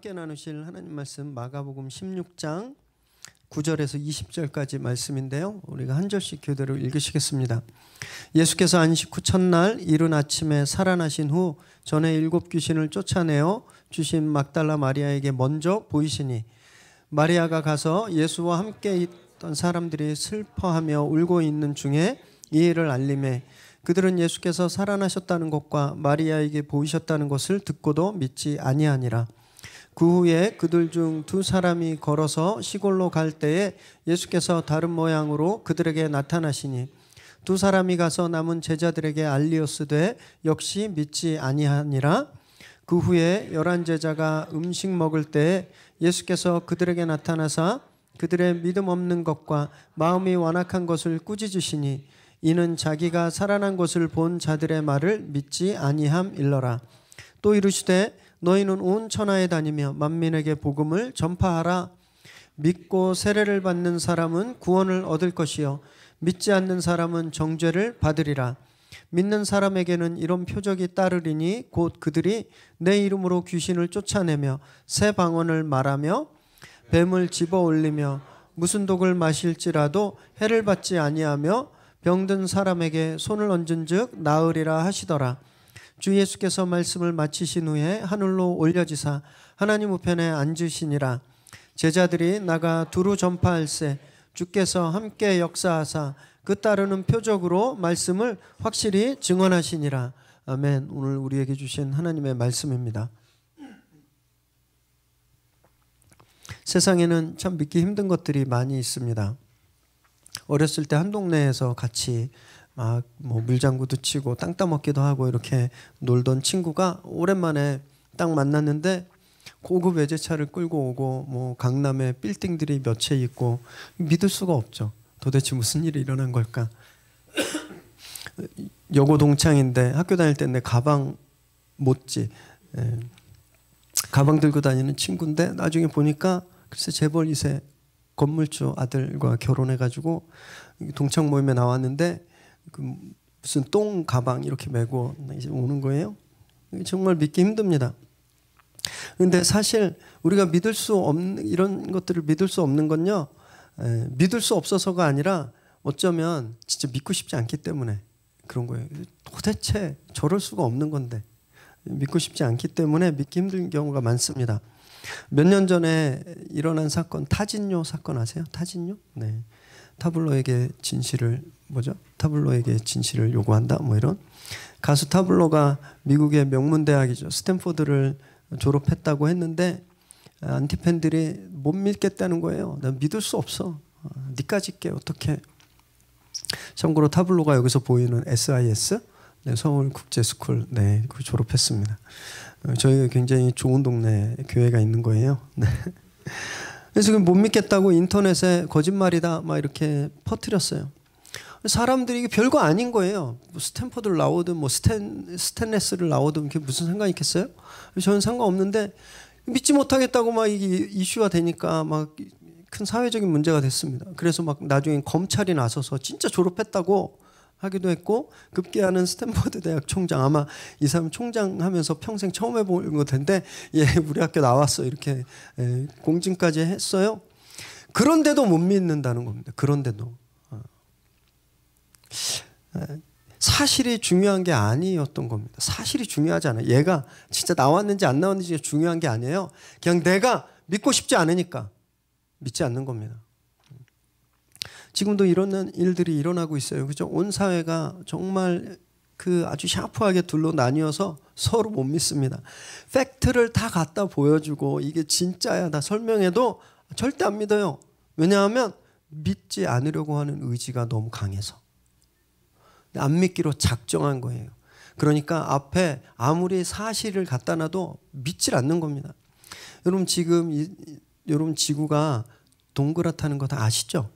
함께 나누실 하나님 말씀 마가복음 16장 9절에서 20절까지 말씀인데요. 우리가 한 절씩 교대로 읽으시겠습니다. 예수께서 안식 후 첫날 이른 아침에 살아나신 후 전에 7 귀신을 쫓아내어 주신 막달라 마리아에게 먼저 보이시니 마리아가 가서 예수와 함께 있던 사람들이 슬퍼하며 울고 있는 중에 이 일을 알림해 그들은 예수께서 살아나셨다는 것과 마리아에게 보이셨다는 것을 듣고도 믿지 아니하니라. 그 후에 그들 중 2 사람이 걸어서 시골로 갈 때에 예수께서 다른 모양으로 그들에게 나타나시니 2 사람이 가서 남은 제자들에게 알리었으되 역시 믿지 아니하니라. 그 후에 11 제자가 음식 먹을 때에 예수께서 그들에게 나타나사 그들의 믿음 없는 것과 마음이 완악한 것을 꾸짖으시니 이는 자기가 살아난 것을 본 자들의 말을 믿지 아니함일러라. 또 이르시되 너희는 온 천하에 다니며 만민에게 복음을 전파하라. 믿고 세례를 받는 사람은 구원을 얻을 것이요 믿지 않는 사람은 정죄를 받으리라. 믿는 사람에게는 이런 표적이 따르리니 곧 그들이 내 이름으로 귀신을 쫓아내며 새 방언을 말하며 뱀을 집어 올리며 무슨 독을 마실지라도 해를 받지 아니하며 병든 사람에게 손을 얹은즉 나으리라 하시더라. 주 예수께서 말씀을 마치신 후에 하늘로 올려지사 하나님 우편에 앉으시니라. 제자들이 나가 두루 전파할세 주께서 함께 역사하사 그 따르는 표적으로 말씀을 확실히 증언하시니라. 아멘. 오늘 우리에게 주신 하나님의 말씀입니다. 세상에는 참 믿기 힘든 것들이 많이 있습니다. 어렸을 때 한 동네에서 같이 막 뭐 물장구도 치고 땅 따먹기도 하고 이렇게 놀던 친구가 오랜만에 딱 만났는데 고급 외제차를 끌고 오고 뭐 강남에 빌딩들이 몇 채 있고 믿을 수가 없죠. 도대체 무슨 일이 일어난 걸까? 여고 동창인데 학교 다닐 때 내 가방 못지 가방 들고 다니는 친구인데 나중에 보니까 글쎄 재벌 2세 건물주 아들과 결혼해가지고 동창 모임에 나왔는데 그 무슨 똥 가방 이렇게 메고 이제 오는 거예요. 정말 믿기 힘듭니다. 그런데 사실 우리가 믿을 수 없는 이런 것들을 믿을 수 없는 건요, 믿을 수 없어서가 아니라 어쩌면 진짜 믿고 싶지 않기 때문에 그런 거예요. 도대체 저럴 수가 없는 건데 믿고 싶지 않기 때문에 믿기 힘든 경우가 많습니다. 몇 년 전에 일어난 사건, 타진요 사건 아세요? 타진요? 네. 타블로에게 진실을 타블로에게 진실을 요구한다. 뭐 이런 가수 타블로가 미국의 명문 대학이죠. 스탠포드를 졸업했다고 했는데 안티팬들이 못 믿겠다는 거예요. 난 믿을 수 없어. 니까짓 게 어떻게? 참고로 타블로가 여기서 보이는 SIS 네, 서울국제스쿨 네, 그 졸업했습니다. 저희가 굉장히 좋은 동네에 교회가 있는 거예요. 네. 그래서 못 믿겠다고 인터넷에 거짓말이다 막 이렇게 퍼뜨렸어요. 사람들이 이게 별거 아닌 거예요. 뭐 스탠퍼드를 나오든 뭐 스탠레스를 나오든 그게 무슨 상관이 있겠어요? 저는 상관없는데 믿지 못하겠다고 막 이게 이슈가 되니까 막 큰 사회적인 문제가 됐습니다. 그래서 막 나중에 검찰이 나서서 진짜 졸업했다고 하기도 했고 급기야는 스탠퍼드 대학 총장 아마 이 사람 총장하면서 평생 처음 해본 것 텐데 예 우리 학교 나왔어 이렇게 공증까지 했어요. 그런데도 못 믿는다는 겁니다. 그런데도 사실이 중요한 게 아니었던 겁니다. 사실이 중요하지 않아요. 얘가 진짜 나왔는지 안 나왔는지 중요한 게 아니에요. 그냥 내가 믿고 싶지 않으니까 믿지 않는 겁니다. 지금도 이런 일들이 일어나고 있어요. 그죠? 온 사회가 정말 그 아주 샤프하게 둘로 나뉘어서 서로 못 믿습니다. 팩트를 다 갖다 보여주고 이게 진짜야 다 설명해도 절대 안 믿어요. 왜냐하면 믿지 않으려고 하는 의지가 너무 강해서. 안 믿기로 작정한 거예요. 그러니까 앞에 아무리 사실을 갖다 놔도 믿질 않는 겁니다. 여러분 지금 여러분 지구가 동그랗다는 거 다 아시죠?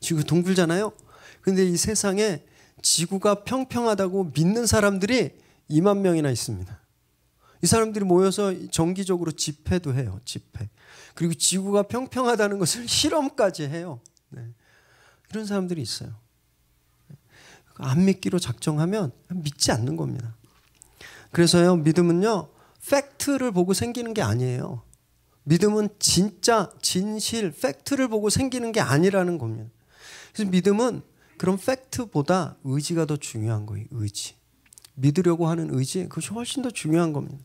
지구 동글잖아요. 그런데 이 세상에 지구가 평평하다고 믿는 사람들이 2만 명이나 있습니다. 이 사람들이 모여서 정기적으로 집회도 해요. 집회. 그리고 지구가 평평하다는 것을 실험까지 해요. 네. 이런 사람들이 있어요. 안 믿기로 작정하면 믿지 않는 겁니다. 그래서요 믿음은요 팩트를 보고 생기는 게 아니에요. 믿음은 진짜, 진실, 팩트를 보고 생기는 게 아니라는 겁니다. 그래서 믿음은 그런 팩트보다 의지가 더 중요한 거예요. 의지. 믿으려고 하는 의지, 그것이 훨씬 더 중요한 겁니다.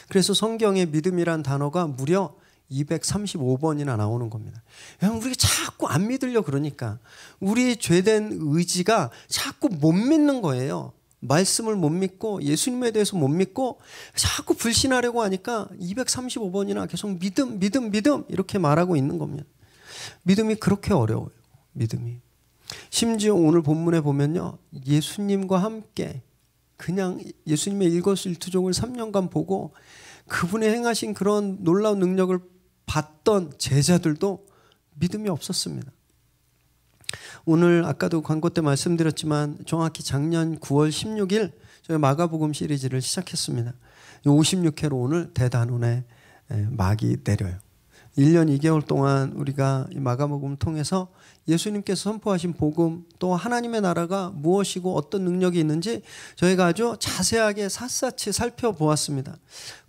그래서 성경에 믿음이란 단어가 무려 235번이나 나오는 겁니다. 우리가 자꾸 안 믿으려고 그러니까 우리 죄된 의지가 자꾸 못 믿는 거예요. 말씀을 못 믿고 예수님에 대해서 못 믿고 자꾸 불신하려고 하니까 235번이나 계속 믿음 이렇게 말하고 있는 겁니다. 믿음이 그렇게 어려워요. 믿음이. 심지어 오늘 본문에 보면요, 예수님과 함께 그냥 예수님의 일거수일투족을 3년간 보고 그분의 행하신 그런 놀라운 능력을 봤던 제자들도 믿음이 없었습니다. 오늘 아까도 광고 때 말씀드렸지만 정확히 작년 9월 16일 저희 마가복음 시리즈를 시작했습니다. 56회로 오늘 대단원에 막이 내려요. 1년 2개월 동안 우리가 이 마가복음을 통해서 예수님께서 선포하신 복음, 또 하나님의 나라가 무엇이고 어떤 능력이 있는지 저희가 아주 자세하게 샅샅이 살펴보았습니다.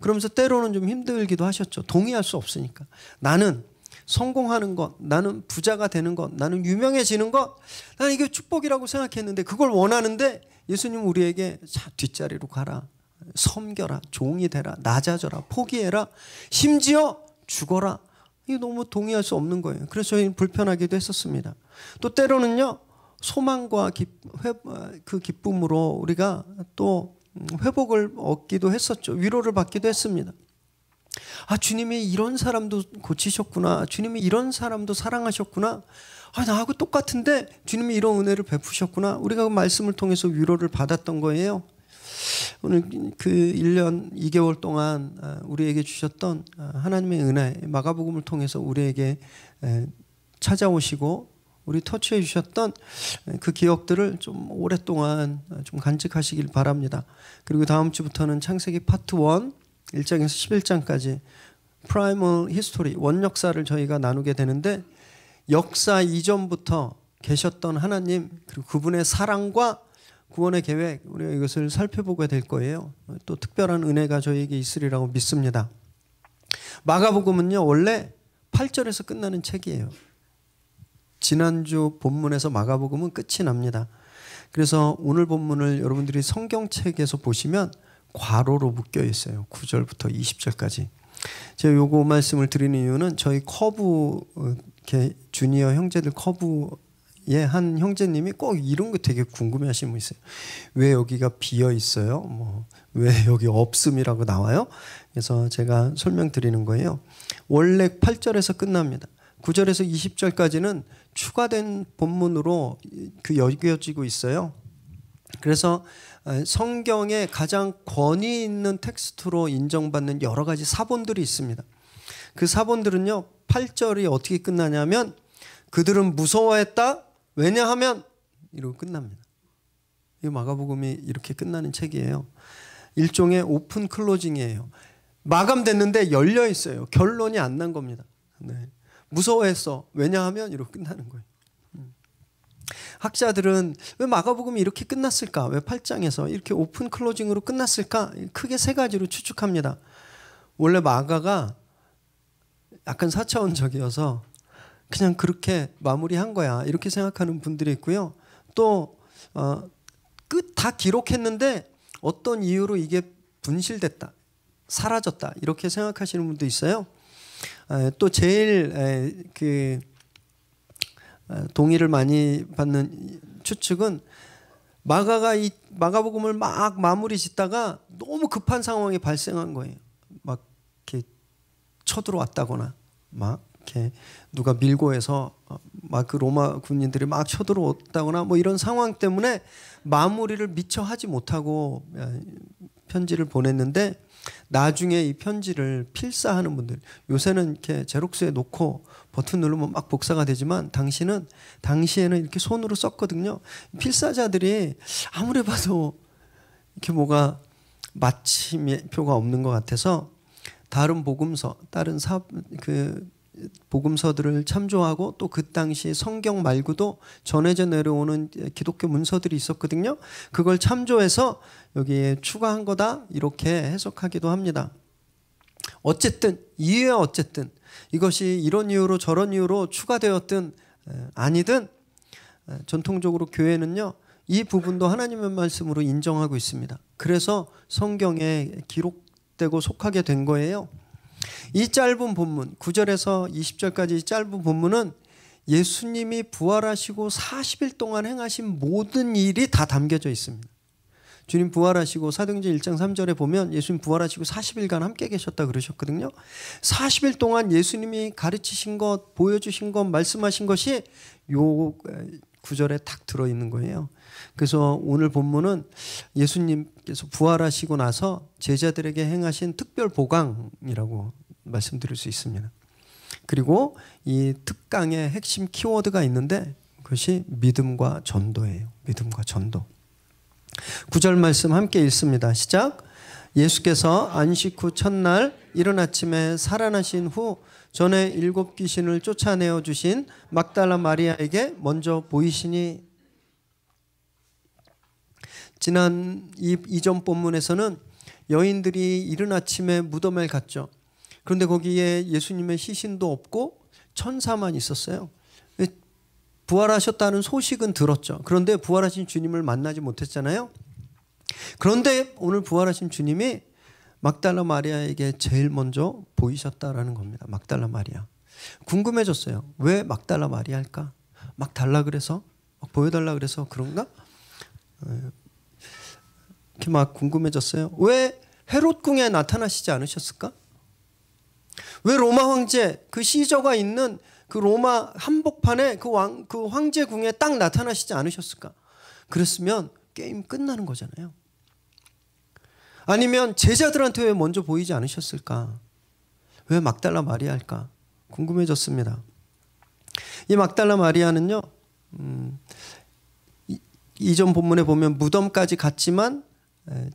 그러면서 때로는 좀 힘들기도 하셨죠. 동의할 수 없으니까. 나는 성공하는 것, 나는 부자가 되는 것, 나는 유명해지는 것, 나는 이게 축복이라고 생각했는데 그걸 원하는데 예수님은 우리에게 자, 뒷자리로 가라, 섬겨라, 종이 되라, 낮아져라, 포기해라, 심지어 죽어라. 이게 너무 동의할 수 없는 거예요. 그래서 저희는 불편하기도 했었습니다. 또 때로는요, 소망과 그 기쁨으로 우리가 또 회복을 얻기도 했었죠. 위로를 받기도 했습니다. 아, 주님이 이런 사람도 고치셨구나. 주님이 이런 사람도 사랑하셨구나. 아, 나하고 똑같은데 주님이 이런 은혜를 베푸셨구나. 우리가 그 말씀을 통해서 위로를 받았던 거예요. 오늘 그 1년 2개월 동안 우리에게 주셨던 하나님의 은혜, 마가복음을 통해서 우리에게 찾아오시고 우리 터치해 주셨던 그 기억들을 좀 오랫동안 좀 간직하시길 바랍니다. 그리고 다음 주부터는 창세기 파트 1 1장에서 11장까지 프라이멀 히스토리, 원역사를 저희가 나누게 되는데, 역사 이전부터 계셨던 하나님 그리고 그분의 사랑과 구원의 계획, 우리가 이것을 살펴보게 될 거예요. 또 특별한 은혜가 저희에게 있으리라고 믿습니다. 마가복음은요, 원래 8절에서 끝나는 책이에요. 지난주 본문에서 마가복음은 끝이 납니다. 그래서 오늘 본문을 여러분들이 성경책에서 보시면 괄호로 묶여 있어요. 9절부터 20절까지. 제가 요거 말씀을 드리는 이유는 저희 커브 주니어 형제들 커브의 한 형제님이 꼭 이런 거 되게 궁금해 하시는 분 있어요. 왜 여기가 비어 있어요? 왜 여기 없음이라고 나와요? 그래서 제가 설명드리는 거예요. 원래 8절에서 끝납니다. 9절에서 20절까지는 추가된 본문으로 그 여겨지고 있어요. 그래서 성경에 가장 권위 있는 텍스트로 인정받는 여러 가지 사본들이 있습니다. 그 사본들은요, 8절이 어떻게 끝나냐면 그들은 무서워했다. 왜냐하면 이러고 끝납니다. 이 마가복음이 이렇게 끝나는 책이에요. 일종의 오픈 클로징이에요. 마감됐는데 열려 있어요. 결론이 안 난 겁니다. 네. 무서워했어. 왜냐하면 이러고 끝나는 거예요. 학자들은 왜 마가복음이 이렇게 끝났을까? 왜 8장에서 이렇게 오픈 클로징으로 끝났을까? 크게 세 가지로 추측합니다. 원래 마가가 약간 4차원적이어서 그냥 그렇게 마무리한 거야, 이렇게 생각하는 분들이 있고요. 또 끝 다 기록했는데 어떤 이유로 이게 분실됐다, 사라졌다, 이렇게 생각하시는 분도 있어요. 또 제일 동의를 많이 받는 추측은 마가가 이 마가복음을 막 마무리 짓다가 너무 급한 상황이 발생한 거예요. 막 이렇게 쳐들어왔다거나, 막 이렇게 누가 밀고 해서 막 그 로마 군인들이 막 쳐들어왔다거나 뭐 이런 상황 때문에 마무리를 미처 하지 못하고 편지를 보냈는데, 나중에 이 편지를 필사하는 분들, 요새는 이렇게 제록스에 놓고 버튼 누르면 막 복사가 되지만 당시에는 이렇게 손으로 썼거든요. 필사자들이 아무리 봐도 이렇게 뭐가 마침표가 없는 것 같아서 다른 복음서, 복음서들을 참조하고 또 그 당시 성경 말고도 전해져 내려오는 기독교 문서들이 있었거든요. 그걸 참조해서 여기에 추가한 거다, 이렇게 해석하기도 합니다. 어쨌든 이유야 어쨌든 이것이 이런 이유로 저런 이유로 추가되었든 아니든 전통적으로 교회는요 이 부분도 하나님의 말씀으로 인정하고 있습니다. 그래서 성경에 기록되고 속하게 된 거예요. 이 짧은 본문 9절에서 20절까지 짧은 본문은 예수님이 부활하시고 40일 동안 행하신 모든 일이 다 담겨져 있습니다. 주님 부활하시고 사도행전 1장 3절에 보면 예수님 부활하시고 40일간 함께 계셨다 그러셨거든요. 40일 동안 예수님이 가르치신 것, 보여주신 것, 말씀하신 것이 요 구절에 딱 들어있는 거예요. 그래서 오늘 본문은 예수님께서 부활하시고 나서 제자들에게 행하신 특별 보강이라고 말씀드릴 수 있습니다. 그리고 이 특강의 핵심 키워드가 있는데 그것이 믿음과 전도예요. 믿음과 전도. 9절 말씀 함께 읽습니다. 시작. 예수께서 안식 후 첫날 이른 아침에 살아나신 후 전에 7 귀신을 쫓아내어 주신 막달라 마리아에게 먼저 보이시니. 지난 이전 본문에서는 여인들이 이른 아침에 무덤에 갔죠. 그런데 거기에 예수님의 시신도 없고 천사만 있었어요. 부활하셨다는 소식은 들었죠. 그런데 부활하신 주님을 만나지 못했잖아요. 그런데 오늘 부활하신 주님이 막달라 마리아에게 제일 먼저 보이셨다라는 겁니다. 막달라 마리아. 궁금해졌어요. 왜 막달라 마리아일까? 막 달라 그래서? 막 보여달라 그래서 그런가? 이렇게 막 궁금해졌어요. 왜 헤롯 궁에 나타나시지 않으셨을까? 왜 로마 황제 그 시저가 있는 그 로마 한복판에 그 황제 궁에 딱 나타나시지 않으셨을까? 그랬으면 게임 끝나는 거잖아요. 아니면 제자들한테 왜 먼저 보이지 않으셨을까? 왜 막달라 마리아일까? 궁금해졌습니다. 이 막달라 마리아는요, 이전 본문에 보면 무덤까지 갔지만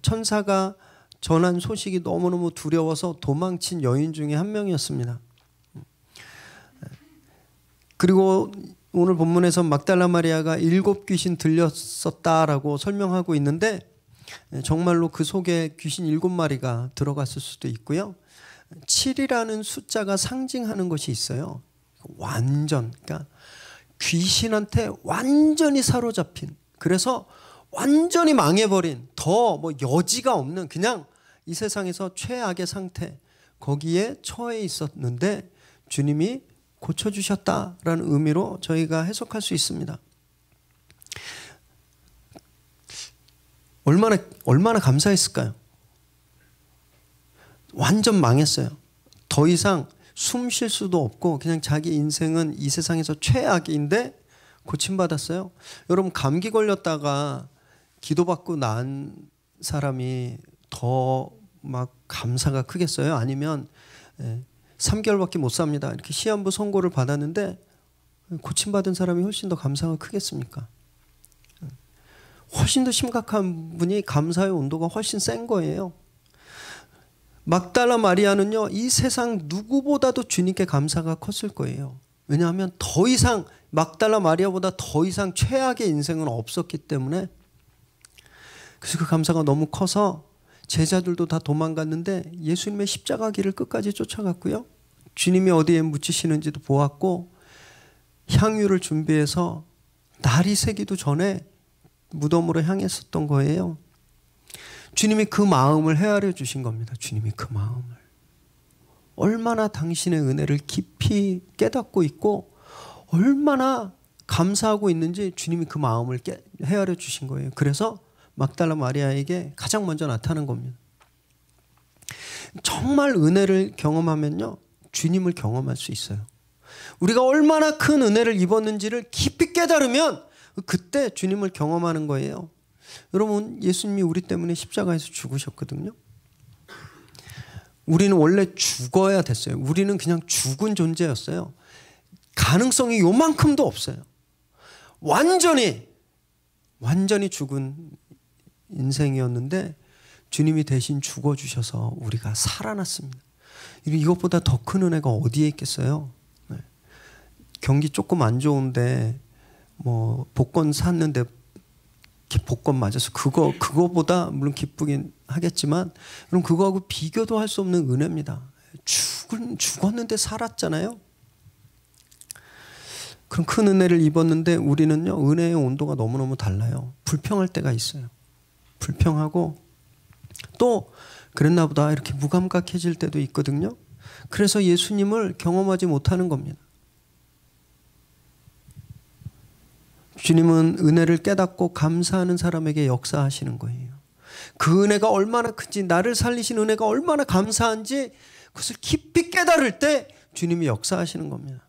천사가 전한 소식이 너무너무 두려워서 도망친 여인 중에 한 명이었습니다. 그리고 오늘 본문에서 막달라 마리아가 7 귀신 들렸었다라고 설명하고 있는데 정말로 그 속에 귀신 7마리가 들어갔을 수도 있고요. 7이라는 숫자가 상징하는 것이 있어요. 완전, 그러니까 귀신한테 완전히 사로잡힌, 그래서 완전히 망해버린, 더 뭐 여지가 없는 그냥 이 세상에서 최악의 상태, 거기에 처해 있었는데 주님이 고쳐주셨다라는 의미로 저희가 해석할 수 있습니다. 얼마나 감사했을까요? 완전 망했어요. 더 이상 숨 쉴 수도 없고 그냥 자기 인생은 이 세상에서 최악인데 고침받았어요. 여러분 감기 걸렸다가 기도받고 난 사람이 더 막 감사가 크겠어요? 아니면 3개월밖에 못 삽니다. 이렇게 시한부 선고를 받았는데 고침받은 사람이 훨씬 더 감사가 크겠습니까? 훨씬 더 심각한 분이 감사의 온도가 훨씬 센 거예요. 막달라 마리아는요, 이 세상 누구보다도 주님께 감사가 컸을 거예요. 왜냐하면 더 이상 막달라 마리아보다 더 이상 최악의 인생은 없었기 때문에. 그래서 그 감사가 너무 커서 제자들도 다 도망갔는데 예수님의 십자가 길을 끝까지 쫓아갔고요. 주님이 어디에 묻히시는지도 보았고 향유를 준비해서 날이 새기도 전에 무덤으로 향했었던 거예요. 주님이 그 마음을 헤아려 주신 겁니다. 주님이 그 마음을. 얼마나 당신의 은혜를 깊이 깨닫고 있고 얼마나 감사하고 있는지 주님이 그 마음을 헤아려 주신 거예요. 그래서 막달라 마리아에게 가장 먼저 나타난 겁니다. 정말 은혜를 경험하면요, 주님을 경험할 수 있어요. 우리가 얼마나 큰 은혜를 입었는지를 깊이 깨달으면 그때 주님을 경험하는 거예요. 여러분, 예수님이 우리 때문에 십자가에서 죽으셨거든요. 우리는 원래 죽어야 됐어요. 우리는 그냥 죽은 존재였어요. 가능성이 요만큼도 없어요. 완전히 죽은 인생이었는데 주님이 대신 죽어주셔서 우리가 살아났습니다. 이것보다 더 큰 은혜가 어디에 있겠어요? 경기 조금 안 좋은데 뭐 복권 샀는데 복권 맞아서 그거보다 물론 기쁘긴 하겠지만 그럼 그거하고 비교도 할 수 없는 은혜입니다. 죽었는데 살았잖아요. 그럼 큰 은혜를 입었는데 우리는요, 은혜의 온도가 너무너무 달라요. 불평할 때가 있어요. 불평하고 또 그랬나 보다 이렇게 무감각해질 때도 있거든요. 그래서 예수님을 경험하지 못하는 겁니다. 주님은 은혜를 깨닫고 감사하는 사람에게 역사하시는 거예요. 그 은혜가 얼마나 큰지, 나를 살리신 은혜가 얼마나 감사한지 그것을 깊이 깨달을 때 주님이 역사하시는 겁니다.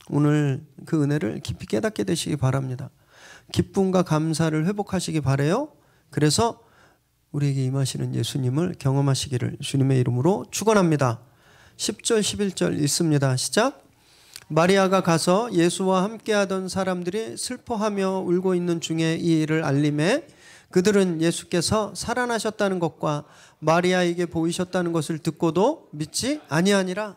오늘 그 은혜를 깊이 깨닫게 되시기 바랍니다. 기쁨과 감사를 회복하시기 바라요. 그래서 우리에게 임하시는 예수님을 경험하시기를 주님의 이름으로 축원합니다. 10절 11절 읽습니다. 시작. 마리아가 가서 예수와 함께하던 사람들이 슬퍼하며 울고 있는 중에 이 일을 알림해 그들은 예수께서 살아나셨다는 것과 마리아에게 보이셨다는 것을 듣고도 믿지 아니하니라.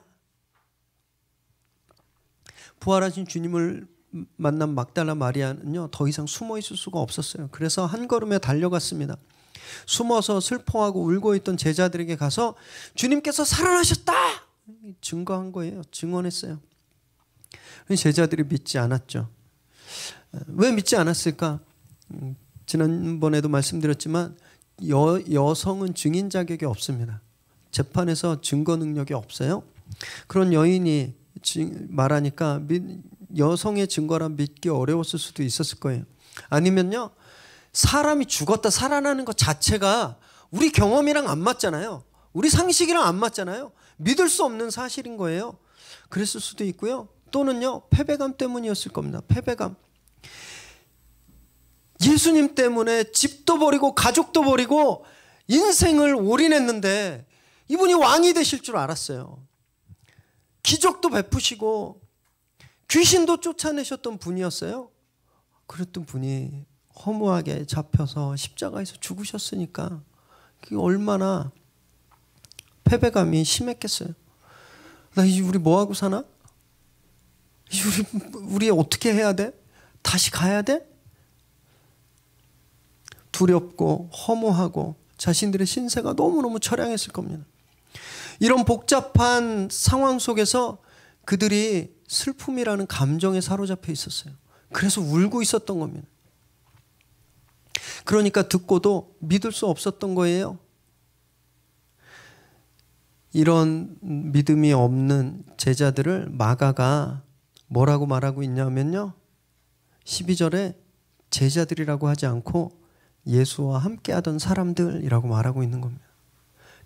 부활하신 주님을 만난 막달라 마리아는요, 더 이상 숨어 있을 수가 없었어요. 그래서 한 걸음에 달려갔습니다. 숨어서 슬퍼하고 울고 있던 제자들에게 가서 주님께서 살아나셨다! 증거한 거예요. 증언했어요. 제자들이 믿지 않았죠. 왜 믿지 않았을까? 지난번에도 말씀드렸지만 여성은 증인 자격이 없습니다. 재판에서 증거 능력이 없어요. 그런 여인이 말하니까 여성의 증거라 믿기 어려웠을 수도 있었을 거예요. 아니면요, 사람이 죽었다 살아나는 것 자체가 우리 경험이랑 안 맞잖아요. 우리 상식이랑 안 맞잖아요. 믿을 수 없는 사실인 거예요. 그랬을 수도 있고요. 또는요, 패배감 때문이었을 겁니다. 패배감. 예수님 때문에 집도 버리고 가족도 버리고 인생을 올인했는데 이분이 왕이 되실 줄 알았어요. 기적도 베푸시고 귀신도 쫓아내셨던 분이었어요. 그랬던 분이 허무하게 잡혀서 십자가에서 죽으셨으니까 그게 얼마나 패배감이 심했겠어요. 나 이제 우리 뭐하고 사나? 우리 어떻게 해야 돼? 다시 가야 돼? 두렵고 허무하고 자신들의 신세가 너무너무 처량했을 겁니다. 이런 복잡한 상황 속에서 그들이 슬픔이라는 감정에 사로잡혀 있었어요. 그래서 울고 있었던 겁니다. 그러니까 듣고도 믿을 수 없었던 거예요. 이런 믿음이 없는 제자들을 마가가 뭐라고 말하고 있냐면요, 12절에 제자들이라고 하지 않고 예수와 함께하던 사람들이라고 말하고 있는 겁니다.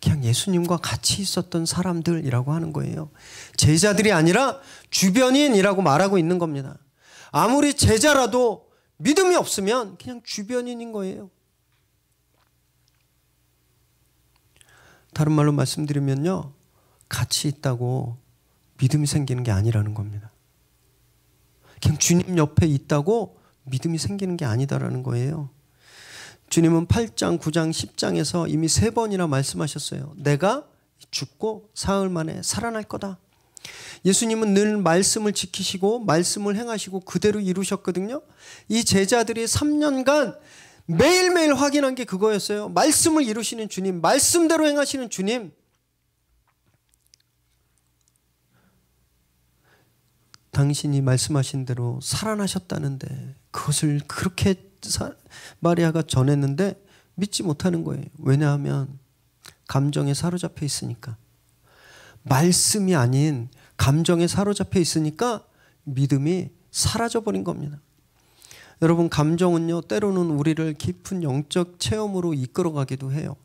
그냥 예수님과 같이 있었던 사람들이라고 하는 거예요. 제자들이 아니라 주변인이라고 말하고 있는 겁니다. 아무리 제자라도 믿음이 없으면 그냥 주변인인 거예요. 다른 말로 말씀드리면요, 같이 있다고 믿음이 생기는 게 아니라는 겁니다. 그냥 주님 옆에 있다고 믿음이 생기는 게 아니다라는 거예요. 주님은 8장, 9장, 10장에서 이미 3번이나 말씀하셨어요. 내가 죽고 사흘 만에 살아날 거다. 예수님은 늘 말씀을 지키시고 말씀을 행하시고 그대로 이루셨거든요. 이 제자들이 3년간 매일매일 확인한 게 그거였어요. 말씀을 이루시는 주님, 말씀대로 행하시는 주님. 당신이 말씀하신 대로 살아나셨다는데 그것을 그렇게 마리아가 전했는데 믿지 못하는 거예요. 왜냐하면 감정에 사로잡혀 있으니까. 말씀이 아닌 감정에 사로잡혀 있으니까 믿음이 사라져버린 겁니다. 여러분, 감정은요, 때로는 우리를 깊은 영적 체험으로 이끌어가기도 해요.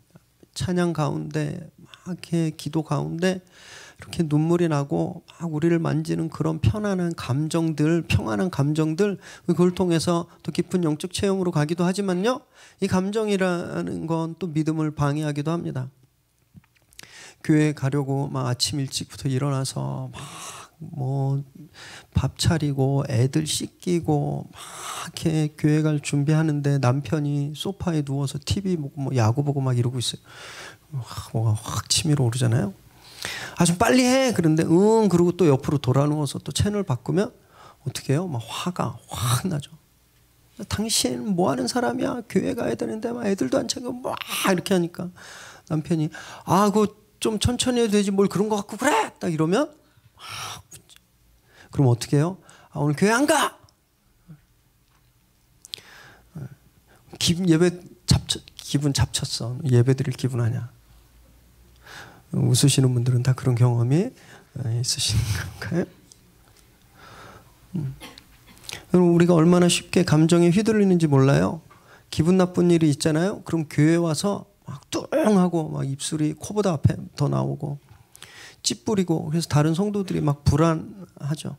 찬양 가운데 막 이렇게 기도 가운데 이렇게 눈물이 나고 막 우리를 만지는 그런 편안한 감정들, 평안한 감정들, 그걸 통해서 또 깊은 영적 체험으로 가기도 하지만요, 이 감정이라는 건 또 믿음을 방해하기도 합니다. 교회 가려고 막 아침 일찍부터 일어나서 막 뭐 밥 차리고 애들 씻기고 막 이렇게 교회 갈 준비하는데 남편이 소파에 누워서 TV 보고 뭐 야구 보고 막 이러고 있어요. 뭐가 확 치밀어 오르잖아요. 아, 좀 빨리 해. 그런데 그러고 또 옆으로 돌아 누워서 또 채널 바꾸면 어떻게 해요? 막 화가 확 나죠. 당신 뭐 하는 사람이야? 교회 가야 되는데 막 애들도 안 챙겨 막 이렇게 하니까 남편이 그 좀 천천히 해도 되지 뭘 그런 거 갖고 그래 딱 이러면 그럼 어떻게 해요? 오늘 교회 안 가. 기분 잡쳤어. 예배 드릴 기분 아냐. 웃으시는 분들은 다 그런 경험이 있으신 건가요? 여러분 우리가 얼마나 쉽게 감정에 휘둘리는지 몰라요. 기분 나쁜 일이 있잖아요. 그럼 교회 와서 막 뚱하고 막 입술이 코보다 앞에 더 나오고 찌푸리고 그래서 다른 성도들이 막 불안하죠.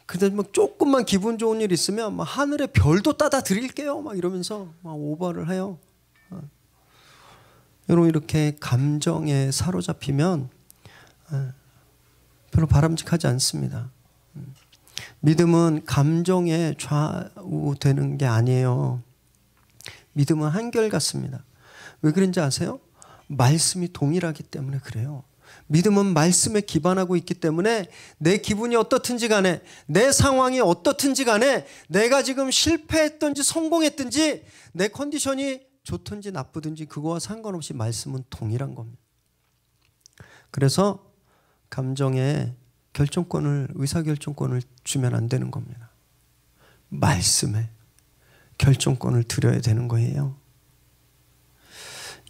근데 막 조금만 기분 좋은 일 있으면 막 하늘에 별도 따다 드릴게요 막 이러면서 막 오버를 해요. 여러분 이렇게 감정에 사로잡히면 별로 바람직하지 않습니다. 믿음은 감정에 좌우되는 게 아니에요. 믿음은 한결같습니다. 왜 그런지 아세요? 말씀이 동일하기 때문에 그래요. 믿음은 말씀에 기반하고 있기 때문에 내 기분이 어떻든지 간에 내 상황이 어떻든지 간에 내가 지금 실패했든지 성공했든지 내 컨디션이 좋든지 나쁘든지 그거와 상관없이 말씀은 동일한 겁니다. 그래서 감정에 의사결정권을 주면 안 되는 겁니다. 말씀에 결정권을 드려야 되는 거예요.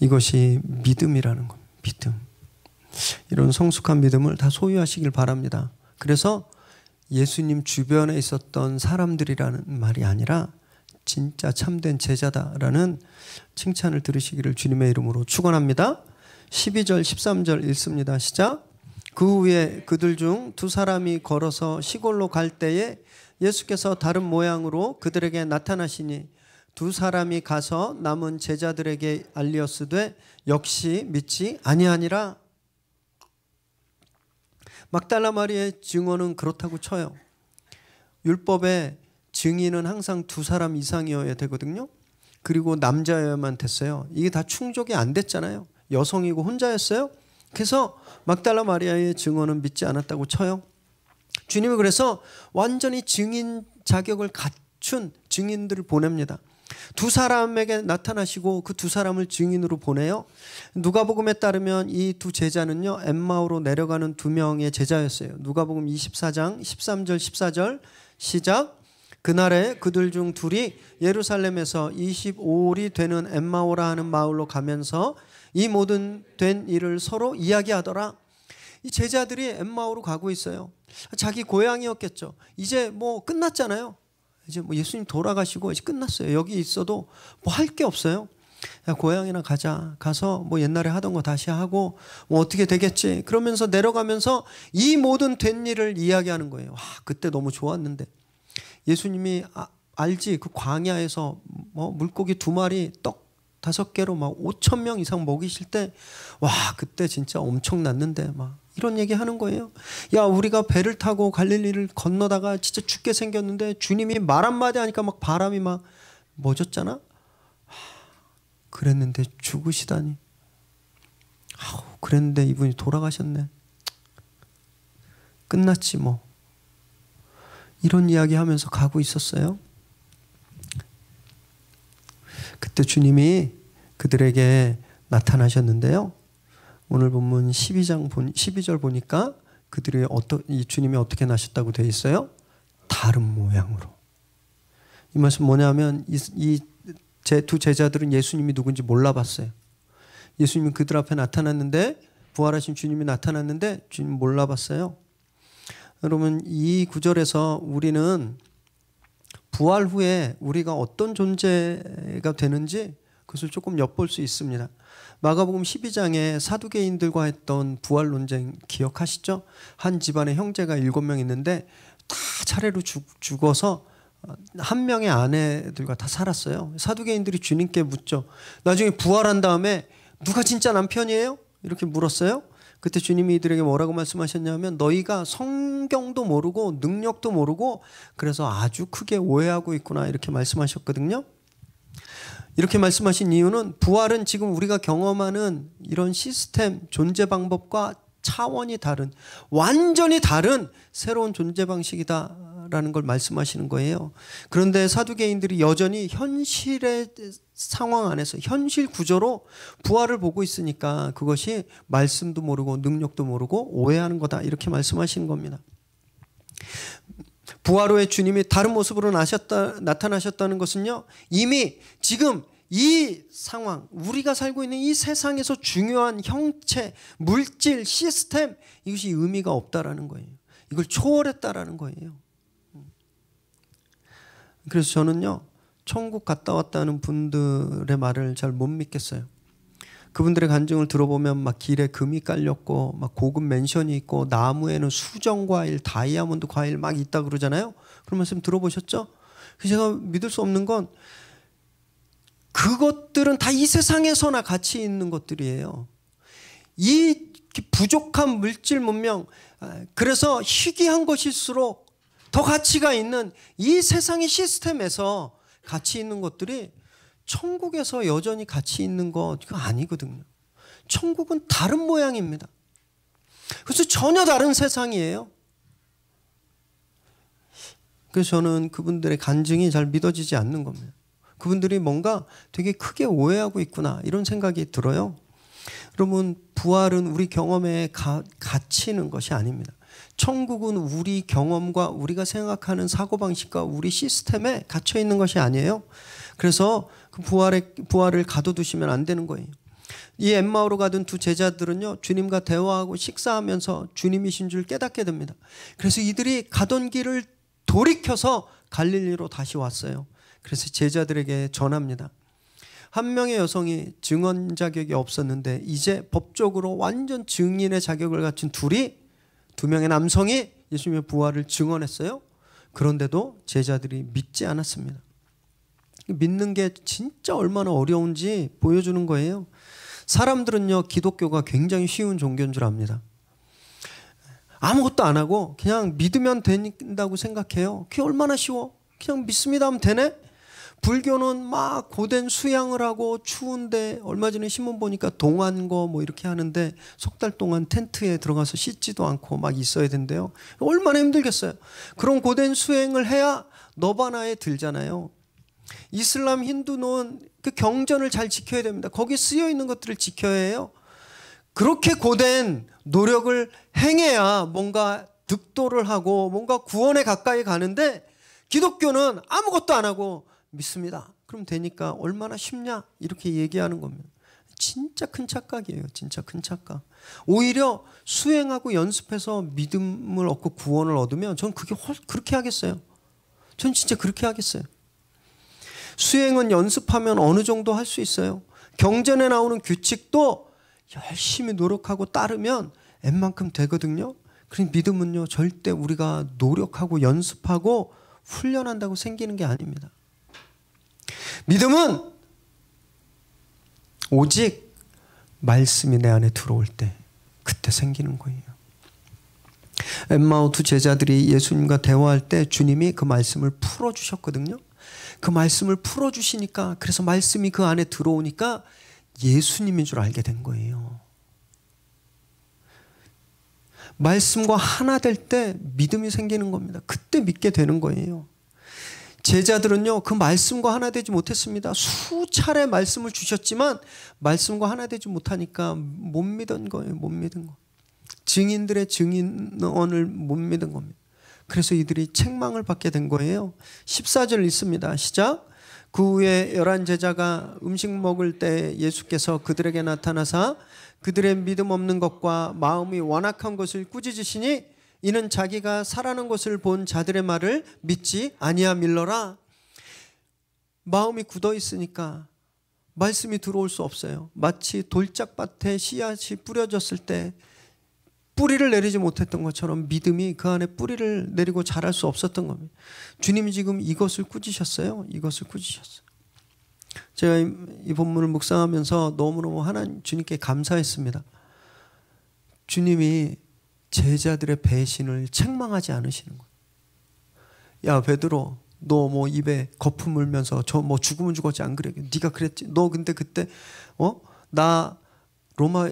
이것이 믿음이라는 겁니다. 믿음. 이런 성숙한 믿음을 다 소유하시길 바랍니다. 그래서 예수님 주변에 있었던 사람들이라는 말이 아니라 진짜 참된 제자다라는 칭찬을 들으시기를 주님의 이름으로 축원합니다. 12절 13절 읽습니다. 시작. 그 후에 그들 중 두 사람이 걸어서 시골로 갈 때에 예수께서 다른 모양으로 그들에게 나타나시니 두 사람이 가서 남은 제자들에게 알리었으되 역시 믿지 아니하니라. 막달라 마리아의 증언은 그렇다고 쳐요. 율법에 증인은 항상 두 사람 이상이어야 되거든요. 그리고 남자여야만 됐어요. 이게 다 충족이 안 됐잖아요. 여성이고 혼자였어요. 그래서 막달라 마리아의 증언은 믿지 않았다고 쳐요. 주님이 그래서 완전히 증인 자격을 갖춘 증인들을 보냅니다. 두 사람에게 나타나시고 그 두 사람을 증인으로 보내요. 누가복음에 따르면 이 두 제자는요 엠마오로 내려가는 두 명의 제자였어요. 누가복음 24장 13절 14절 시작. 그날에 그들 중 둘이 예루살렘에서 25일이 되는 엠마오라 하는 마을로 가면서 이 모든 된 일을 서로 이야기하더라. 이 제자들이 엠마오로 가고 있어요. 자기 고향이었겠죠. 이제 뭐 끝났잖아요. 이제 뭐 예수님 돌아가시고 이제 끝났어요. 여기 있어도 뭐 할 게 없어요. 야, 고향이나 가자. 가서 뭐 옛날에 하던 거 다시 하고 뭐 어떻게 되겠지. 그러면서 내려가면서 이 모든 된 일을 이야기하는 거예요. 와, 그때 너무 좋았는데. 예수님이 알지? 그 광야에서 뭐 물고기 2마리 떡 5개로 막 5,000명 이상 먹이실 때 와, 그때 진짜 엄청났는데 막 이런 얘기 하는 거예요. 야, 우리가 배를 타고 갈릴리를 건너다가 진짜 죽게 생겼는데 주님이 말 한마디 하니까 막 바람이 막 멎었잖아. 그랬는데 죽으시다니. 그랬는데 이분이 돌아가셨네. 끝났지 뭐. 이런 이야기 하면서 가고 있었어요. 그때 주님이 그들에게 나타나셨는데요. 오늘 본문 12절 보니까 그들이 이 주님이 어떻게 나셨다고 되어 있어요? 다른 모양으로. 이 말씀 뭐냐면 제 두 제자들은 예수님이 누군지 몰라봤어요. 예수님이 그들 앞에 나타났는데 부활하신 주님이 나타났는데 주님 몰라봤어요. 여러분 이 구절에서 우리는 부활 후에 우리가 어떤 존재가 되는지 그것을 조금 엿볼 수 있습니다. 마가복음 12장에 사두개인들과 했던 부활 논쟁 기억하시죠? 한 집안에 형제가 7명 있는데 다 차례로 죽어서 한 명의 아내들과 다 살았어요. 사두개인들이 주님께 묻죠. 나중에 부활한 다음에 누가 진짜 남편이에요? 이렇게 물었어요. 그때 주님이 이들에게 뭐라고 말씀하셨냐면 너희가 성경도 모르고 능력도 모르고 그래서 아주 크게 오해하고 있구나 이렇게 말씀하셨거든요. 이렇게 말씀하신 이유는 부활은 지금 우리가 경험하는 이런 시스템, 존재 방법과 차원이 다른 완전히 다른 새로운 존재 방식이다라는 걸 말씀하시는 거예요. 그런데 사두개인들이 여전히 현실에 상황 안에서 현실 구조로 부활을 보고 있으니까 그것이 말씀도 모르고 능력도 모르고 오해하는 거다 이렇게 말씀하시는 겁니다. 부활 후에 주님이 다른 모습으로 나타나셨다는 것은요, 이미 지금 이 상황, 우리가 살고 있는 이 세상에서 중요한 형체, 물질, 시스템, 이것이 의미가 없다라는 거예요. 이걸 초월했다라는 거예요. 그래서 저는요, 천국 갔다 왔다는 분들의 말을 잘 못 믿겠어요. 그분들의 간증을 들어보면 막 길에 금이 깔렸고 막 고급 맨션이 있고 나무에는 수정 과일, 다이아몬드 과일 막 있다 그러잖아요. 그런 말씀 들어보셨죠? 제가 믿을 수 없는 건 그것들은 다 이 세상에서나 가치 있는 것들이에요. 이 부족한 물질 문명, 그래서 희귀한 것일수록 더 가치가 있는 이 세상의 시스템에서 가치 있는 것들이 천국에서 여전히 가치 있는 거 그거 아니거든요. 천국은 다른 모양입니다. 그래서 전혀 다른 세상이에요. 그래서 저는 그분들의 간증이 잘 믿어지지 않는 겁니다. 그분들이 뭔가 되게 크게 오해하고 있구나 이런 생각이 들어요. 여러분, 부활은 우리 경험에 갇히는 것이 아닙니다. 천국은 우리 경험과 우리가 생각하는 사고방식과 우리 시스템에 갇혀 있는 것이 아니에요. 그래서 그 부활을 가둬두시면 안 되는 거예요. 이 엠마오로 가던 두 제자들은요, 주님과 대화하고 식사하면서 주님이신 줄 깨닫게 됩니다. 그래서 이들이 가던 길을 돌이켜서 갈릴리로 다시 왔어요. 그래서 제자들에게 전합니다. 한 명의 여성이 증언 자격이 없었는데 이제 법적으로 완전 증인의 자격을 갖춘 두 명의 남성이 예수님의 부활을 증언했어요. 그런데도 제자들이 믿지 않았습니다. 믿는 게 진짜 얼마나 어려운지 보여주는 거예요. 사람들은요, 기독교가 굉장히 쉬운 종교인 줄 압니다. 아무것도 안 하고 그냥 믿으면 된다고 생각해요. 그게 얼마나 쉬워? 그냥 믿습니다 하면 되네? 불교는 막 고된 수양을 하고 추운데 얼마 전에 신문 보니까 동안거 뭐 이렇게 하는데 석 달 동안 텐트에 들어가서 씻지도 않고 막 있어야 된대요. 얼마나 힘들겠어요. 그런 고된 수행을 해야 너바나에 들잖아요. 이슬람, 힌두는 그 경전을 잘 지켜야 됩니다. 거기에 쓰여 있는 것들을 지켜야 해요. 그렇게 고된 노력을 행해야 뭔가 득도를 하고 뭔가 구원에 가까이 가는데 기독교는 아무것도 안 하고 믿습니다. 그럼 되니까 얼마나 쉽냐 이렇게 얘기하는 겁니다. 진짜 큰 착각이에요. 진짜 큰 착각. 오히려 수행하고 연습해서 믿음을 얻고 구원을 얻으면 전 그렇게 하겠어요. 전 진짜 그렇게 하겠어요. 수행은 연습하면 어느 정도 할 수 있어요. 경전에 나오는 규칙도 열심히 노력하고 따르면 웬만큼 되거든요. 그러니 믿음은요, 절대 우리가 노력하고 연습하고 훈련한다고 생기는 게 아닙니다. 믿음은 오직 말씀이 내 안에 들어올 때 그때 생기는 거예요. 엠마오 두 제자들이 예수님과 대화할 때 주님이 그 말씀을 풀어주셨거든요. 그 말씀을 풀어주시니까, 그래서 말씀이 그 안에 들어오니까 예수님인 줄 알게 된 거예요. 말씀과 하나 될 때 믿음이 생기는 겁니다. 그때 믿게 되는 거예요. 제자들은요, 그 말씀과 하나 되지 못했습니다. 수차례 말씀을 주셨지만 말씀과 하나 되지 못하니까 못 믿은 거예요. 못 믿은 거. 증인들의 증인언을 못 믿은 겁니다. 그래서 이들이 책망을 받게 된 거예요. 14절 읽습니다. 시작. 그 후에 11 제자가 음식 먹을 때 예수께서 그들에게 나타나사 그들의 믿음 없는 것과 마음이 완악한 것을 꾸짖으시니 이는 자기가 살아난 것을 본 자들의 말을 믿지 아니함일러라. 마음이 굳어 있으니까 말씀이 들어올 수 없어요. 마치 돌짝밭에 씨앗이 뿌려졌을 때 뿌리를 내리지 못했던 것처럼 믿음이 그 안에 뿌리를 내리고 자랄 수 없었던 겁니다. 주님이 지금 이것을 꾸짖으셨어요. 이것을 꾸짖으셨어요. 제가 이 본문을 묵상하면서 너무너무 하나님 주님께 감사했습니다. 주님이 제자들의 배신을 책망하지 않으시는 거예요. 야 베드로, 너 뭐 입에 거품 물면서 저 뭐 죽으면 죽었지 안 그래? 네가 그랬지. 너 근데 그때 나 로마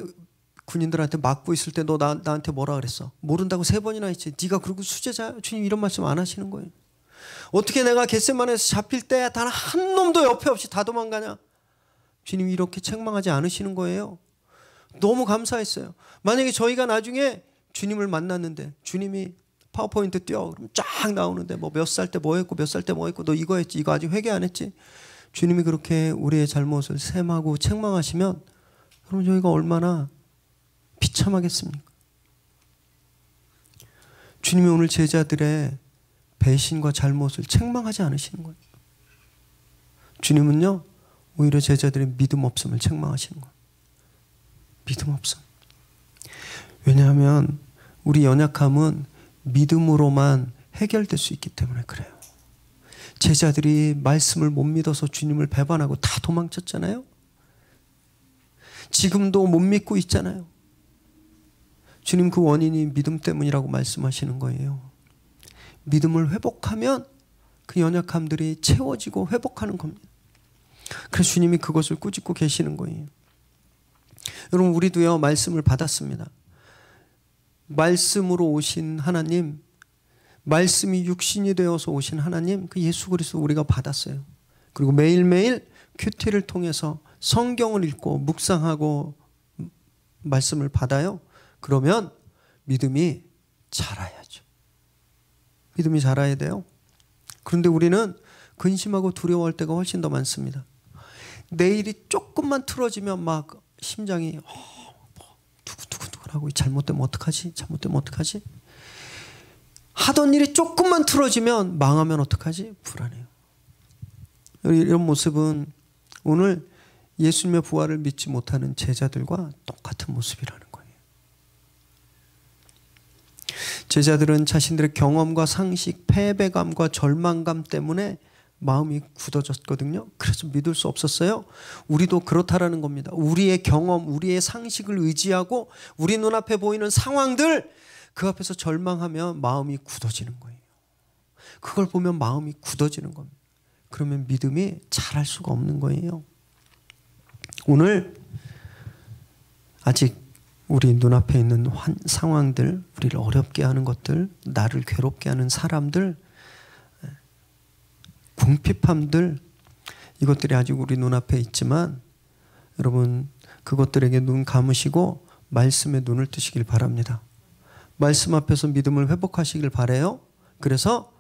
군인들한테 맞고 있을 때 너 나한테 뭐라 그랬어? 모른다고 3번이나 했지. 네가 그러고 수제자야? 주님 이런 말씀 안 하시는 거예요. 어떻게 내가 겟세마네에서 잡힐 때 단 한 놈도 옆에 없이 다 도망가냐? 주님이 이렇게 책망하지 않으시는 거예요. 너무 감사했어요. 만약에 저희가 나중에 주님을 만났는데 주님이 파워포인트 띄워 그럼 쫙 나오는데 뭐 몇 살 때 뭐 했고 몇 살 때 뭐 했고 너 이거 했지 이거 아직 회개 안 했지. 주님이 그렇게 우리의 잘못을 셈하고 책망하시면 그럼 저희가 얼마나 비참하겠습니까? 주님이 오늘 제자들의 배신과 잘못을 책망하지 않으시는 거예요. 주님은요 오히려 제자들의 믿음 없음을 책망하시는 거예요. 믿음 없음. 왜냐하면 우리 연약함은 믿음으로만 해결될 수 있기 때문에 그래요. 제자들이 말씀을 못 믿어서 주님을 배반하고 다 도망쳤잖아요. 지금도 못 믿고 있잖아요. 주님 그 원인이 믿음 때문이라고 말씀하시는 거예요. 믿음을 회복하면 그 연약함들이 채워지고 회복하는 겁니다. 그래서 주님이 그것을 꾸짖고 계시는 거예요. 여러분 우리도요 말씀을 받았습니다. 말씀으로 오신 하나님, 말씀이 육신이 되어서 오신 하나님, 그 예수 그리스도 우리가 받았어요. 그리고 매일매일 큐티를 통해서 성경을 읽고 묵상하고 말씀을 받아요. 그러면 믿음이 자라야죠. 믿음이 자라야 돼요. 그런데 우리는 근심하고 두려워할 때가 훨씬 더 많습니다. 내일이 조금만 틀어지면 막 심장이 두근두근하고 잘못되면 어떡하지? 잘못되면 어떡하지? 하던 일이 조금만 틀어지면 망하면 어떡하지? 불안해요. 이런 모습은 오늘 예수님의 부활을 믿지 못하는 제자들과 똑같은 모습이라는 거예요. 제자들은 자신들의 경험과 상식, 패배감과 절망감 때문에 마음이 굳어졌거든요. 그래서 믿을 수 없었어요. 우리도 그렇다라는 겁니다. 우리의 경험, 우리의 상식을 의지하고 우리 눈앞에 보이는 상황들 그 앞에서 절망하면 마음이 굳어지는 거예요. 그걸 보면 마음이 굳어지는 겁니다. 그러면 믿음이 자랄 수가 없는 거예요. 오늘 아직 우리 눈앞에 있는 상황들, 우리를 어렵게 하는 것들, 나를 괴롭게 하는 사람들, 궁핍함들, 이것들이 아직 우리 눈앞에 있지만 여러분 그것들에게 눈 감으시고 말씀에 눈을 뜨시길 바랍니다. 말씀 앞에서 믿음을 회복하시길 바라요. 그래서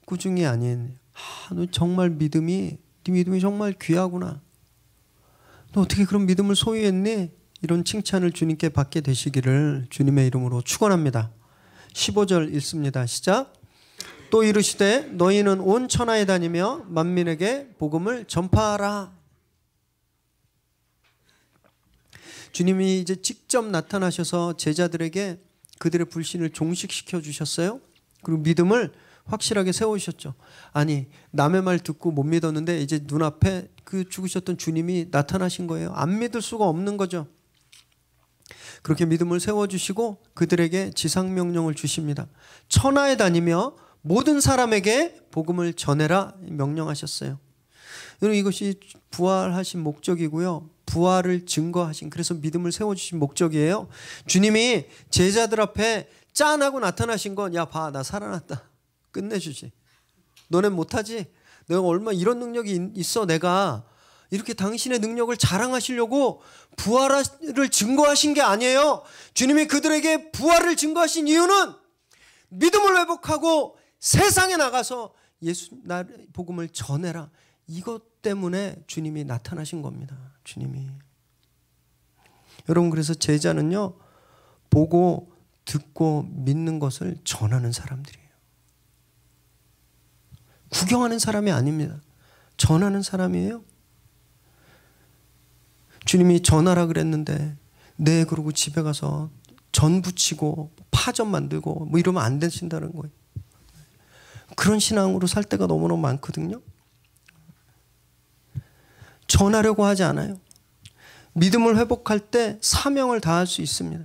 꾸중이 아닌 너 정말 네 믿음이 정말 귀하구나. 너 어떻게 그런 믿음을 소유했니? 이런 칭찬을 주님께 받게 되시기를 주님의 이름으로 축원합니다. 15절 읽습니다. 시작. 또 이르시되 너희는 온 천하에 다니며 만민에게 복음을 전파하라. 주님이 이제 직접 나타나셔서 제자들에게 그들의 불신을 종식시켜 주셨어요. 그리고 믿음을 확실하게 세우셨죠. 아니 남의 말 듣고 못 믿었는데 이제 눈앞에 그 죽으셨던 주님이 나타나신 거예요. 안 믿을 수가 없는 거죠. 그렇게 믿음을 세워주시고 그들에게 지상명령을 주십니다. 천하에 다니며 모든 사람에게 복음을 전해라 명령하셨어요. 여러분 이것이 부활하신 목적이고요. 부활을 증거하신, 그래서 믿음을 세워주신 목적이에요. 주님이 제자들 앞에 짠하고 나타나신 건 야 봐 나 살아났다. 끝내주지. 너네 못하지? 내가 얼마나 이런 능력이 있어. 내가 이렇게 당신의 능력을 자랑하시려고 부활을 증거하신 게 아니에요. 주님이 그들에게 부활을 증거하신 이유는 믿음을 회복하고 세상에 나가서 예수 나의 복음을 전해라. 이것 때문에 주님이 나타나신 겁니다. 주님이. 여러분 그래서 제자는요 보고 듣고 믿는 것을 전하는 사람들이에요. 구경하는 사람이 아닙니다. 전하는 사람이에요. 주님이 전하라 그랬는데 네 그러고 집에 가서 전 부치고 파전 만들고 뭐 이러면 안 되신다는 거예요. 그런 신앙으로 살 때가 너무너무 많거든요. 전하려고 하지 않아요. 믿음을 회복할 때 사명을 다할 수 있습니다.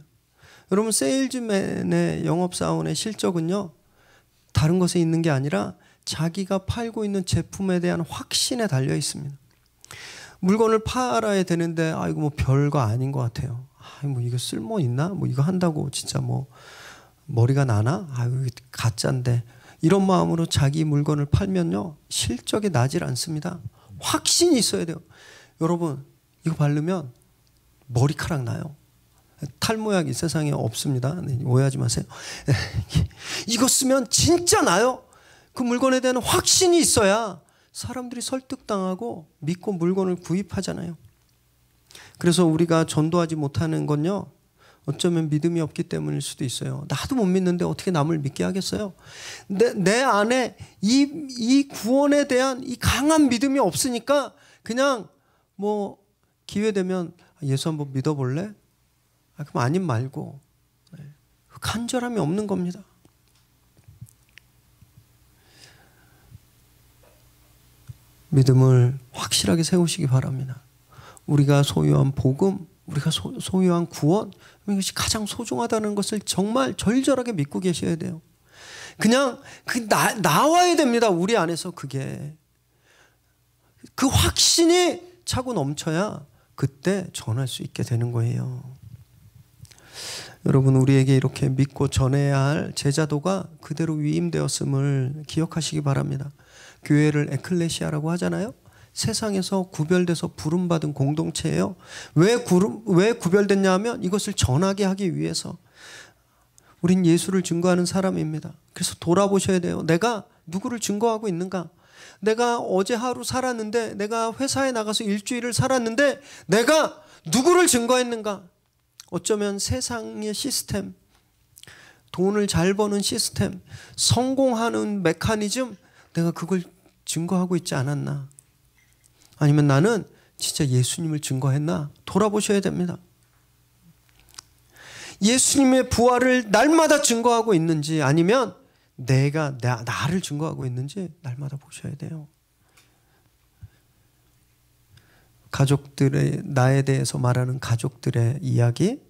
여러분 세일즈맨의 영업사원의 실적은요 다른 것에 있는 게 아니라 자기가 팔고 있는 제품에 대한 확신에 달려 있습니다. 물건을 팔아야 되는데 이거 뭐 별거 아닌 것 같아요. 뭐 이거 쓸모 있나? 뭐 이거 한다고 진짜 뭐 머리가 나나? 이거 가짜인데. 이런 마음으로 자기 물건을 팔면요 실적이 나질 않습니다. 확신이 있어야 돼요. 여러분 이거 바르면 머리카락 나요. 탈모약이 세상에 없습니다. 오해하지 마세요. 이거 쓰면 진짜 나요. 그 물건에 대한 확신이 있어야 사람들이 설득당하고 믿고 물건을 구입하잖아요. 그래서 우리가 전도하지 못하는 건요, 어쩌면 믿음이 없기 때문일 수도 있어요. 나도 못 믿는데 어떻게 남을 믿게 하겠어요? 내 안에 이 구원에 대한 이 강한 믿음이 없으니까 그냥 뭐 기회 되면 예수 한번 믿어볼래? 그럼 아님 말고, 간절함이 없는 겁니다. 믿음을 확실하게 세우시기 바랍니다. 우리가 소유한 복음, 우리가 소유한 구원, 이것이 가장 소중하다는 것을 정말 절절하게 믿고 계셔야 돼요. 그냥 나와야 됩니다. 우리 안에서 그게. 그 확신이 차고 넘쳐야 그때 전할 수 있게 되는 거예요. 여러분, 우리에게 이렇게 믿고 전해야 할 제자도가 그대로 위임되었음을 기억하시기 바랍니다. 교회를 에클레시아라고 하잖아요. 세상에서 구별돼서 부름받은 공동체예요. 왜 구별됐냐 하면 이것을 전하게 하기 위해서. 우린 예수를 증거하는 사람입니다. 그래서 돌아보셔야 돼요. 내가 누구를 증거하고 있는가? 내가 어제 하루 살았는데, 내가 회사에 나가서 일주일을 살았는데 내가 누구를 증거했는가? 어쩌면 세상의 시스템, 돈을 잘 버는 시스템, 성공하는 메커니즘, 내가 그걸 증거하고 있지 않았나? 아니면 나는 진짜 예수님을 증거했나? 돌아보셔야 됩니다. 예수님의 부활을 날마다 증거하고 있는지, 아니면 내가 나를 증거하고 있는지 날마다 보셔야 돼요. 가족들의, 나에 대해서 말하는 가족들의 이야기,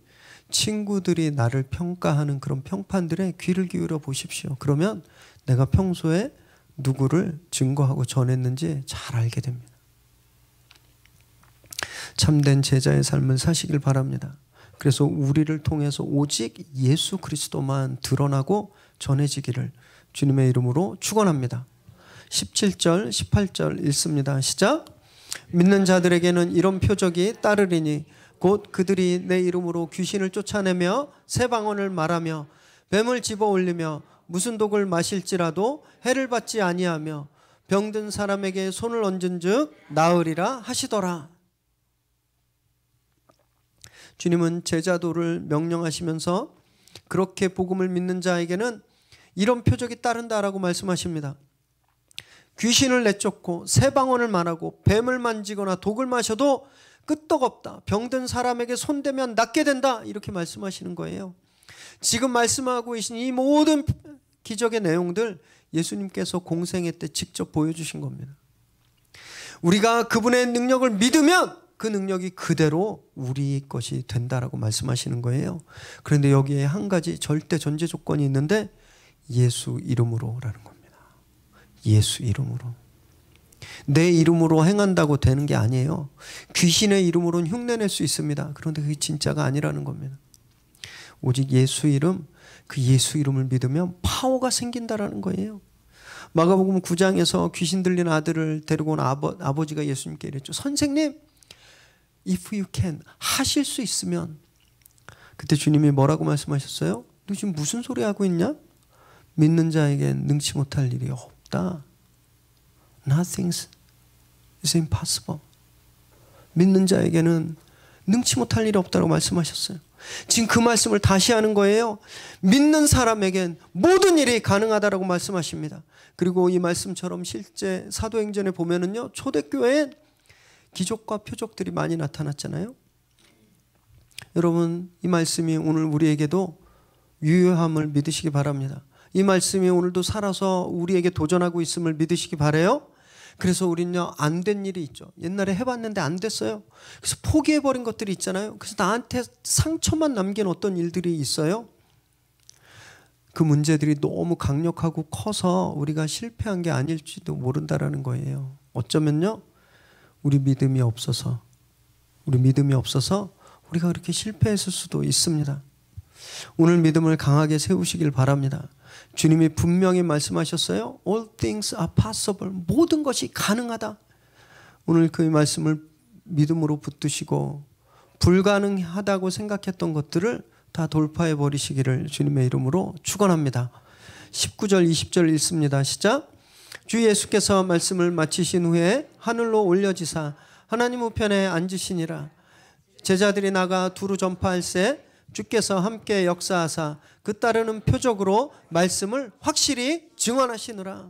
친구들이 나를 평가하는 그런 평판들에 귀를 기울여 보십시오. 그러면 내가 평소에 누구를 증거하고 전했는지 잘 알게 됩니다. 참된 제자의 삶을 사시길 바랍니다. 그래서 우리를 통해서 오직 예수 그리스도만 드러나고 전해지기를 주님의 이름으로 축원합니다. 17절, 18절 읽습니다. 시작. 믿는 자들에게는 이런 표적이 따르리니 곧 그들이 내 이름으로 귀신을 쫓아내며 새 방언을 말하며 뱀을 집어 올리며 무슨 독을 마실지라도 해를 받지 아니하며 병든 사람에게 손을 얹은즉 나으리라 하시더라. 주님은 제자도를 명령하시면서 그렇게 복음을 믿는 자에게는 이런 표적이 따른다라고 말씀하십니다. 귀신을 내쫓고 새 방언을 말하고 뱀을 만지거나 독을 마셔도 끄떡없다. 병든 사람에게 손대면 낫게 된다. 이렇게 말씀하시는 거예요. 지금 말씀하고 계신 이 모든 기적의 내용들 예수님께서 공생애 때 직접 보여주신 겁니다. 우리가 그분의 능력을 믿으면 그 능력이 그대로 우리 것이 된다라고 말씀하시는 거예요. 그런데 여기에 한 가지 절대 전제 조건이 있는데 예수 이름으로라는 겁니다. 예수 이름으로. 내 이름으로 행한다고 되는 게 아니에요. 귀신의 이름으로는 흉내낼 수 있습니다. 그런데 그게 진짜가 아니라는 겁니다. 오직 예수 이름, 그 예수 이름을 믿으면 파워가 생긴다라는 거예요. 마가복음 9장에서 귀신 들린 아들을 데리고 온 아버지가 예수님께 이랬죠. 선생님, if you can, 하실 수 있으면. 그때 주님이 뭐라고 말씀하셨어요? 너 지금 무슨 소리 하고 있냐? 믿는 자에겐 능치 못할 일이 없다. Nothing is impossible. 믿는 자에게는 능치 못할 일이 없다고 말씀하셨어요. 지금 그 말씀을 다시 하는 거예요. 믿는 사람에겐 모든 일이 가능하다라고 말씀하십니다. 그리고 이 말씀처럼 실제 사도행전에 보면은요, 초대교회엔 기적과 표적들이 많이 나타났잖아요. 여러분, 이 말씀이 오늘 우리에게도 유효함을 믿으시기 바랍니다. 이 말씀이 오늘도 살아서 우리에게 도전하고 있음을 믿으시기 바라요. 그래서 우리는요, 안 된 일이 있죠. 옛날에 해봤는데 안 됐어요. 그래서 포기해버린 것들이 있잖아요. 그래서 나한테 상처만 남긴 어떤 일들이 있어요. 그 문제들이 너무 강력하고 커서 우리가 실패한 게 아닐지도 모른다라는 거예요. 어쩌면요, 우리 믿음이 없어서 우리가 그렇게 실패했을 수도 있습니다. 오늘 믿음을 강하게 세우시길 바랍니다. 주님이 분명히 말씀하셨어요. All things are possible. 모든 것이 가능하다. 오늘 그 말씀을 믿음으로 붙드시고 불가능하다고 생각했던 것들을 다 돌파해 버리시기를 주님의 이름으로 축원합니다. 19절 20절 읽습니다. 시작. 주 예수께서 말씀을 마치신 후에 하늘로 올려지사 하나님 우편에 앉으시니라. 제자들이 나가 두루 전파할새 주께서 함께 역사하사 그 따르는 표적으로 말씀을 확실히 증언하시느라.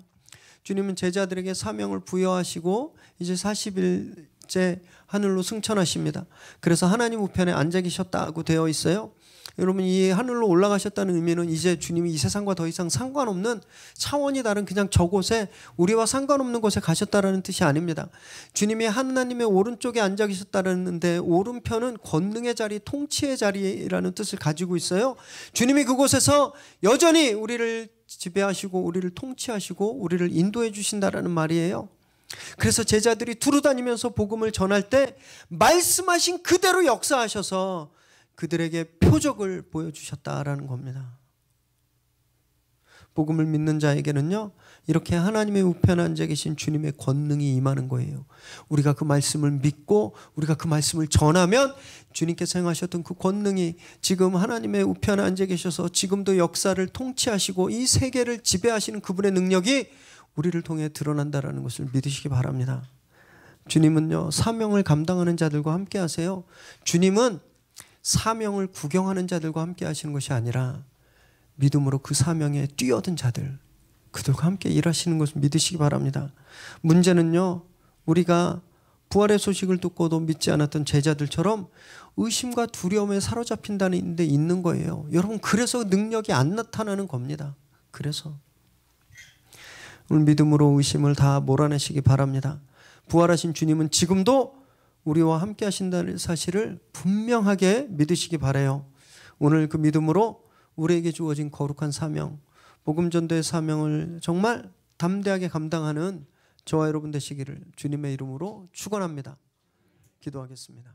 주님은 제자들에게 사명을 부여하시고 이제 40일째 하늘로 승천하십니다. 그래서 하나님 우편에 앉아 계셨다고 되어 있어요. 여러분, 이 하늘로 올라가셨다는 의미는 이제 주님이 이 세상과 더 이상 상관없는 차원이 다른 그냥 저곳에, 우리와 상관없는 곳에 가셨다라는 뜻이 아닙니다. 주님이 하나님의 오른쪽에 앉아 계셨다는데 오른편은 권능의 자리, 통치의 자리라는 뜻을 가지고 있어요. 주님이 그곳에서 여전히 우리를 지배하시고 우리를 통치하시고 우리를 인도해 주신다라는 말이에요. 그래서 제자들이 두루 다니면서 복음을 전할 때 말씀하신 그대로 역사하셔서 그들에게 표적을 보여주셨다라는 겁니다. 복음을 믿는 자에게는요, 이렇게 하나님의 우편에 앉아 계신 주님의 권능이 임하는 거예요. 우리가 그 말씀을 믿고 우리가 그 말씀을 전하면 주님께서 행하셨던 그 권능이 지금 하나님의 우편에 앉아 계셔서 지금도 역사를 통치하시고 이 세계를 지배하시는 그분의 능력이 우리를 통해 드러난다라는 것을 믿으시기 바랍니다. 주님은요, 사명을 감당하는 자들과 함께 하세요. 주님은 사명을 구경하는 자들과 함께 하시는 것이 아니라 믿음으로 그 사명에 뛰어든 자들, 그들과 함께 일하시는 것을 믿으시기 바랍니다. 문제는요, 우리가 부활의 소식을 듣고도 믿지 않았던 제자들처럼 의심과 두려움에 사로잡힌다는 데 있는 거예요. 여러분, 그래서 능력이 안 나타나는 겁니다. 그래서 오늘 믿음으로 의심을 다 몰아내시기 바랍니다. 부활하신 주님은 지금도 우리와 함께 하신다는 사실을 분명하게 믿으시기 바라요. 오늘 그 믿음으로 우리에게 주어진 거룩한 사명, 복음 전도의 사명을 정말 담대하게 감당하는 저와 여러분 되시기를 주님의 이름으로 축원합니다. 기도하겠습니다.